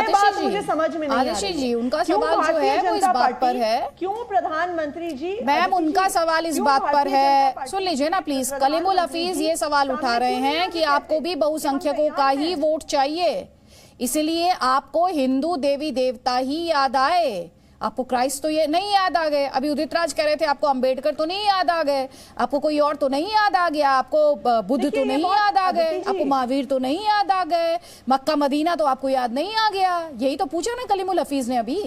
बात मुझे समझ में नहीं आ रही जी, उनका सवाल जो है वो इस बात पर है, क्यों प्रधानमंत्री जी, मैम उनका सवाल इस बात पर है, सुन लीजिए ना प्लीज। कलीमुल हफीज ये सवाल उठा रहे हैं कि आपको भी बहुसंख्यकों का ही वोट चाहिए, इसलिए आपको हिंदू देवी देवता ही याद आए, आपको क्राइस्ट तो ये नहीं याद आ गए। अभी उदित राज कह रहे थे आपको अंबेडकर तो नहीं याद आ गए, आपको कोई और तो नहीं याद आ गया, आपको बुद्ध तो नहीं याद आ गए, आपको महावीर तो नहीं याद आ गए, मक्का मदीना तो आपको याद नहीं आ गया। यही तो पूछा ना कलीमुल हफीज ने अभी।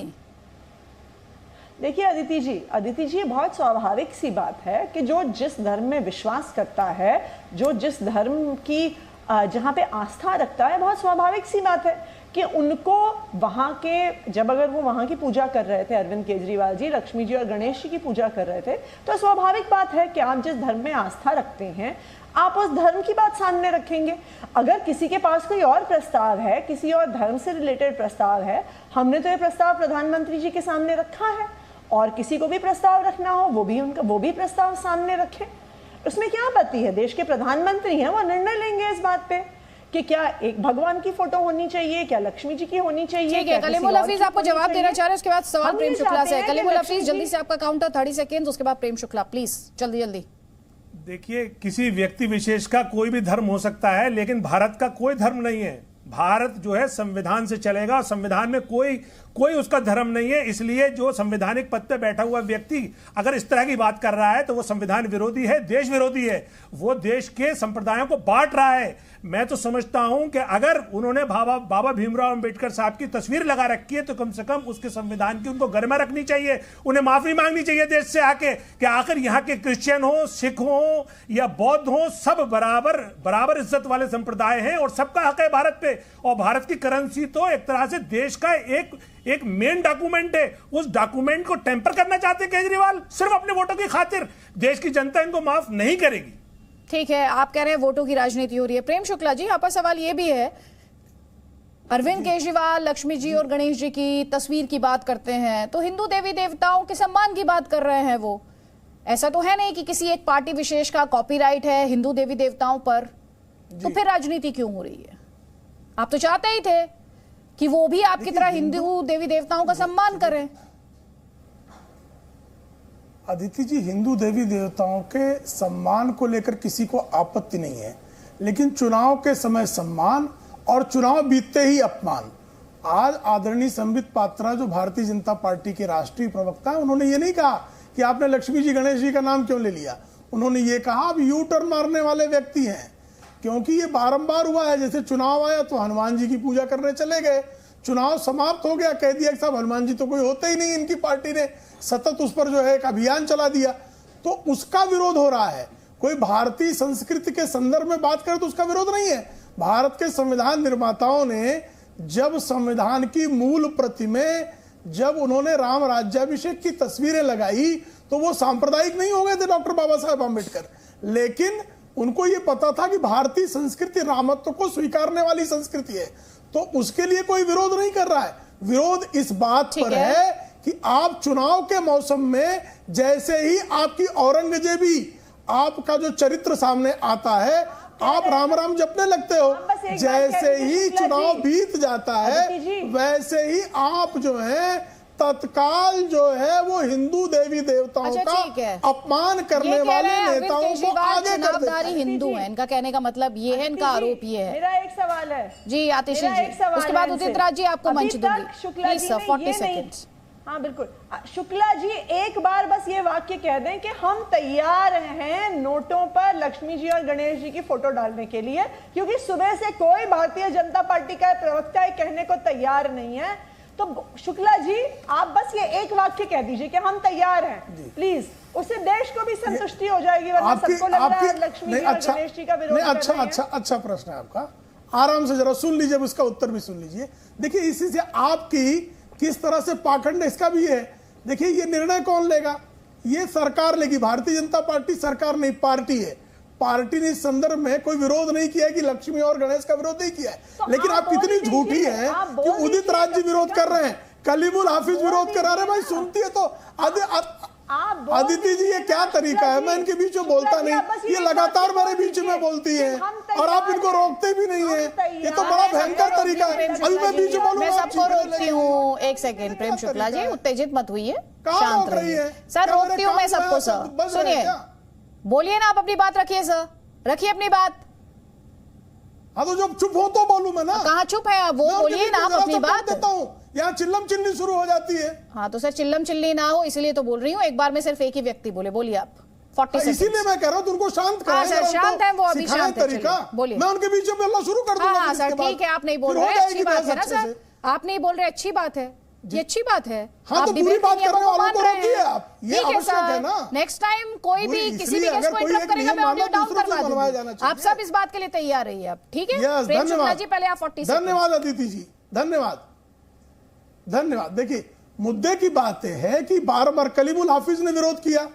देखिए अदिति जी बहुत स्वाभाविक सी बात है कि जो जिस धर्म में विश्वास करता है, जो जिस धर्म की जहाँ पे आस्था रखता है, बहुत स्वाभाविक सी बात है कि उनको वहाँ के, जब अगर वो वहाँ की पूजा कर रहे थे, अरविंद केजरीवाल जी लक्ष्मी जी और गणेश जी की पूजा कर रहे थे, तो स्वाभाविक बात है कि आप जिस धर्म में आस्था रखते हैं आप उस धर्म की बात सामने रखेंगे। अगर किसी के पास कोई और प्रस्ताव है, किसी और धर्म से रिलेटेड प्रस्ताव है, हमने तो ये प्रस्ताव प्रधानमंत्री जी के सामने रखा है, और किसी को भी प्रस्ताव रखना हो वो भी प्रस्ताव सामने रखे। उसमें क्या आपत्ति है? देश के प्रधानमंत्री हैं, वो निर्णय लेंगे इस बात पे कि क्या एक भगवान की फोटो होनी चाहिए, क्या लक्ष्मी जी की होनी चाहिए। ठीक है, कलीमुल हफीज आपको जवाब देना चाह रहे हैं, उसके बाद सवाल प्रेम शुक्ला से। कलीमुल हफीज जल्दी से आपका काउंटर 30 सेकेंड, उसके बाद प्रेम शुक्ला प्लीज जल्दी जल्दी। देखिए, किसी व्यक्ति विशेष का कोई भी धर्म हो सकता है, लेकिन भारत का कोई धर्म नहीं है। भारत जो है संविधान से चलेगा, संविधान में कोई उसका धर्म नहीं है। इसलिए जो संवैधानिक पद पे बैठा हुआ व्यक्ति अगर इस तरह की बात कर रहा है तो वो संविधान विरोधी है, देश विरोधी है, वो देश के संप्रदायों को बांट रहा है। मैं तो समझता हूं कि अगर उन्होंने बाबा भीमराव अंबेडकर साहब की तस्वीर लगा रखी है तो कम से कम उसके संविधान की उनको गरिमा रखनी चाहिए, उन्हें माफी मांगनी चाहिए देश से आके कि आखिर यहाँ के क्रिश्चियन हो, सिख हो या बौद्ध हो, सब बराबर इज्जत वाले संप्रदाय हैं और सबका हक है भारत पे। और भारत की करेंसी तो एक तरह से देश का एक मेन डॉक्यूमेंट है। उस डॉक्यूमेंट को टेम्पर करना चाहते केजरीवाल सिर्फ अपने वोटों की खातिर। देश की जनता इनको माफ नहीं करेगी। ठीक है, आप कह रहे हैं वोटों की राजनीति हो रही है। प्रेम शुक्ला जी, आपका सवाल ये भी है, अरविंद केजरीवाल लक्ष्मी जी और गणेश जी की तस्वीर की बात करते हैं तो हिंदू देवी देवताओं के सम्मान की बात कर रहे हैं। वो ऐसा तो है नहीं कि किसी एक पार्टी विशेष का कॉपीराइट है हिंदू देवी देवताओं पर, तो फिर राजनीति क्यों हो रही है? आप तो चाहते ही थे कि वो भी आपकी तरह हिंदू देवी देवताओं का सम्मान करें। अदिति जी, हिंदू देवी देवताओं के सम्मान को लेकर किसी को आपत्ति नहीं है, लेकिन चुनाव के समय सम्मान और चुनाव बीतते ही अपमान। आज आदरणीय संबित पात्रा जो भारतीय जनता पार्टी के राष्ट्रीय प्रवक्ता है, उन्होंने ये नहीं कहा कि आपने लक्ष्मी जी गणेश जी का नाम क्यों ले लिया। उन्होंने ये कहा आप यू टर्न मारने वाले व्यक्ति हैं, क्योंकि ये बारंबार हुआ है। जैसे चुनाव आया तो हनुमान जी की पूजा करने चले गए, चुनाव समाप्त हो गया, कह दिया कि साहब हनुमान जी तो कोई होते ही नहीं, इनकी पार्टी ने सतत उस पर जो है एक अभियान चला दिया, तो उसका विरोध हो रहा है। कोई भारतीय संस्कृति के संदर्भ में बात करे तो उसका विरोध नहीं है। भारत के संविधान निर्माताओं ने जब संविधान की मूल प्रति में जब उन्होंने राम राज्याभिषेक की तस्वीरें लगाई तो वो सांप्रदायिक नहीं हो गए थे डॉक्टर बाबा साहेब आम्बेडकर, लेकिन उनको ये पता था कि भारतीय संस्कृति रामत्व को स्वीकारने वाली संस्कृति है, तो उसके लिए कोई विरोध नहीं कर रहा है। विरोध इस बात पर है कि आप चुनाव के मौसम में जैसे ही आपकी औरंगजेबी आपका जो चरित्र सामने आता है, आप राम राम जपने लगते हो। जैसे ही चुनाव बीत जाता है वैसे ही आप जो है तत्काल जो है वो हिंदू देवी देवताओं का अपमान करने वाले नेताओं को आगे कर देते हैं। हिंदू है, इनका कहने का मतलब ये है, इनका आरोप ये है। मेरा एक सवाल है जी आतिशी जी, उसके बाद उदित राज जी आपको मंच दूंगी। शुक्ला जी 40 सेकंड्स। हाँ बिल्कुल, शुक्ला जी एक बार बस ये वाक्य कह दें कि हम तैयार हैं नोटों पर लक्ष्मी जी और गणेश जी की फोटो डालने के लिए, क्योंकि सुबह से कोई भारतीय जनता पार्टी का प्रवक्ता ये कहने को तैयार नहीं है। तो शुक्ला जी आप बस ये एक वाक्य कह दीजिए कि हम तैयार हैं, प्लीज, उससे देश को भी संतुष्टि हो जाएगी, वरना सबको लग रहा है लक्ष्मी जी और गणेश जी का विरोध कर रहे हैं। अच्छा प्रश्न है आपका, आराम से जरा सुन लीजिए, उसका उत्तर भी सुन लीजिए। देखिए इसी से आपकी किस तरह से पाखंड इसका भी है। देखिए ये निर्णय कौन लेगा? ये सरकार लेगी। भारतीय जनता पार्टी सरकार नहीं, पार्टी है। पार्टी ने इस संदर्भ में कोई विरोध नहीं किया कि लक्ष्मी और गणेश का विरोध नहीं किया है, लेकिन आप कितनी झूठी हैं कि उदित राज जी विरोध कर रहे हैं, कलीमुल हाफिज विरोध करा रहे। भाई सुनती है तो आप बोल अदिति जी ये क्या तरीका है? मैं इनके बीच में बोलता नहीं, ये लगातार मेरे बीच में बोलती है और आप इनको रोकते भी नहीं है। ये तो बड़ा भयंकर तरीका है। अभी मैं बीच में बोलूंगा, मैं सबको रोकती हूँ। एक सेकेंड प्रेम शुक्ला जी, उत्तेजित मत हुई है, शांत रहिए सर। रोकती हूँ मैं सबको सर। सुनिए, बोलिए ना, आप अपनी बात रखिए सर, रखिए अपनी बात। हाँ तो जब चुप हो तो बोलूं मैं ना। कहाँ चुप है आप? वो बोलिए ना आप अपनी बात। देता हूँ, यहाँ चिल्लम चिल्ली शुरू हो जाती है। हाँ तो सर चिल्लम चिल्ली ना हो इसलिए तो बोल रही हूँ। एक बार में सिर्फ एक ही व्यक्ति बोले, बोलिए आप। 40 सेकंड। इसीलिए मैं कह रहा हूँ उनको शांत करें। हाँ सर शांत है वो, अभी शांत है, बोलिए। मैं उनके बीच में बोलना शुरू कर दूंगा। हाँ सर ठीक है, आप नहीं बोल रहे, अच्छी बात है ना सर, आप नहीं बोल रहे, अच्छी बात है, ये अच्छी बात है। हाँ तो पूरी बात करने वालों को रोकिए आप, ये आवश्यक है ना। नेक्स्ट टाइम कोई भी किसी भी केस को इंटरप्ट करेगा मैं ऑडियो डाउन करवा दूंगी। आप सब इस बात के लिए तैयार रहिए आप, ठीक है? प्रेम शुक्ला जी पहले आप 40 सेकंड। धन्यवाद अदिति जी, धन्यवाद धन्यवाद। देखिए मुद्दे की बात है कि बार बार कलीमुल हाफिज ने विरोध किया,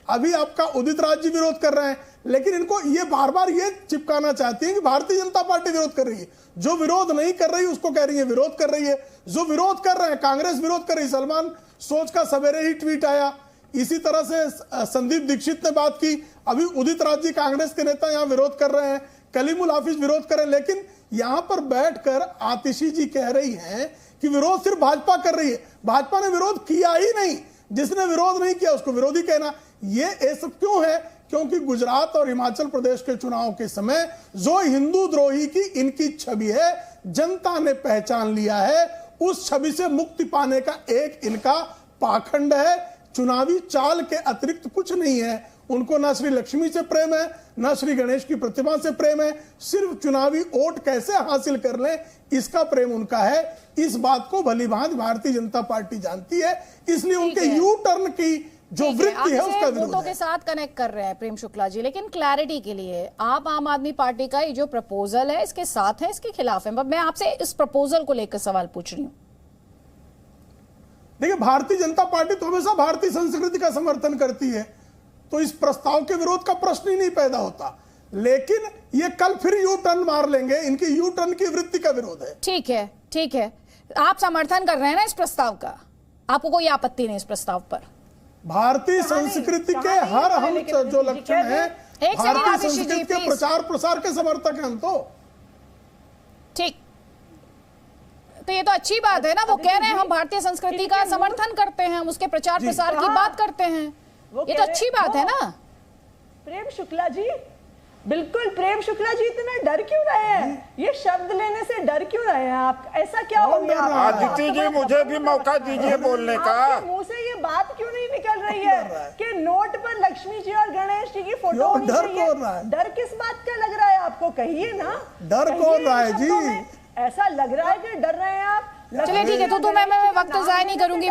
अभी आपका उदित राज जी विरोध कर रहे हैं, लेकिन इनको ये बार बार ये चिपकाना चाहती है कि भारतीय जनता पार्टी विरोध कर रही है। जो विरोध नहीं कर रही उसको कह रही है विरोध कर रही है, जो विरोध कर रहे हैं कांग्रेस विरोध कर रही है। सलमान सोच का सवेरे ही ट्वीट आया, इसी तरह से संदीप दीक्षित ने बात की, अभी उदित राज जी कांग्रेस के नेता यहाँ विरोध कर रहे हैं, कलीमुल हाफिज विरोध कर रहे हैं। लेकिन यहां पर बैठकर आतिशी जी कह रही हैं कि विरोध सिर्फ भाजपा कर रही है, भाजपा ने विरोध किया ही नहीं, जिसने विरोध नहीं किया उसको विरोधी कहना। ये सब क्यों है? क्योंकि गुजरात और हिमाचल प्रदेश के चुनाव के समय जो हिंदू द्रोही की इनकी छवि है जनता ने पहचान लिया है, उस छवि से मुक्ति पाने का एक इनका पाखंड है। चुनावी चाल के अतिरिक्त कुछ नहीं है। उनको ना श्री लक्ष्मी से प्रेम है, ना श्री गणेश की प्रतिमा से प्रेम है, सिर्फ चुनावी वोट कैसे हासिल कर लें इसका प्रेम उनका है। इस बात को भलीभांति भारतीय जनता पार्टी जानती है, इसलिए उनके यू टर्न की जो वृत्ति है उसका विरोध वोटों के साथ कनेक्ट कर रहे हैं प्रेम शुक्ला जी। लेकिन क्लैरिटी के लिए, आप आम आदमी पार्टी का ये जो प्रपोजल है इसके साथ है, इसके खिलाफ है? मैं आपसे इस प्रपोजल को लेकर सवाल पूछ रही हूँ। देखिए भारतीय जनता पार्टी तो हमेशा भारतीय संस्कृति का समर्थन करती है, तो इस प्रस्ताव के विरोध का प्रश्न ही नहीं पैदा होता। लेकिन ये कल फिर यू टर्न मार लेंगे, इनकी यू टर्न की वृत्ति का विरोध है। ठीक है, ठीक है, आप समर्थन कर रहे हैं ना इस प्रस्ताव का? आपको कोई आपत्ति नहीं इस प्रस्ताव पर? भारतीय संस्कृति के हर हम जो लक्षण है, भारतीय संस्कृति के प्रचार प्रसार के समर्थक हैं हम तो। ठीक, तो ये तो अच्छी बात है ना, वो कह रहे हैं हम भारतीय संस्कृति का समर्थन करते हैं, हम उसके प्रचार प्रसार की बात करते हैं, ये तो अच्छी बात है ना। प्रेम शुक्ला जी, बिल्कुल प्रेम शुक्ला जी, इतना डर क्यों रहे हैं? ये शब्द लेने से डर क्यों रहे हैं आप? ऐसा क्या हो गया? आदित्य जी मुझे भी मौका दीजिए बोलने का। मुंह से ये बात क्यों नहीं निकल रही है कि नोट पर लक्ष्मी जी और गणेश जी की फोटो होनी चाहिए? डर किस बात का लग रहा है आपको? कहिए ना, डर कौन रहा है जी? ऐसा लग रहा है कि डर रहे हैं आप। चलिए ठीक है, तो मैं वक्त जाया नहीं करूंगी।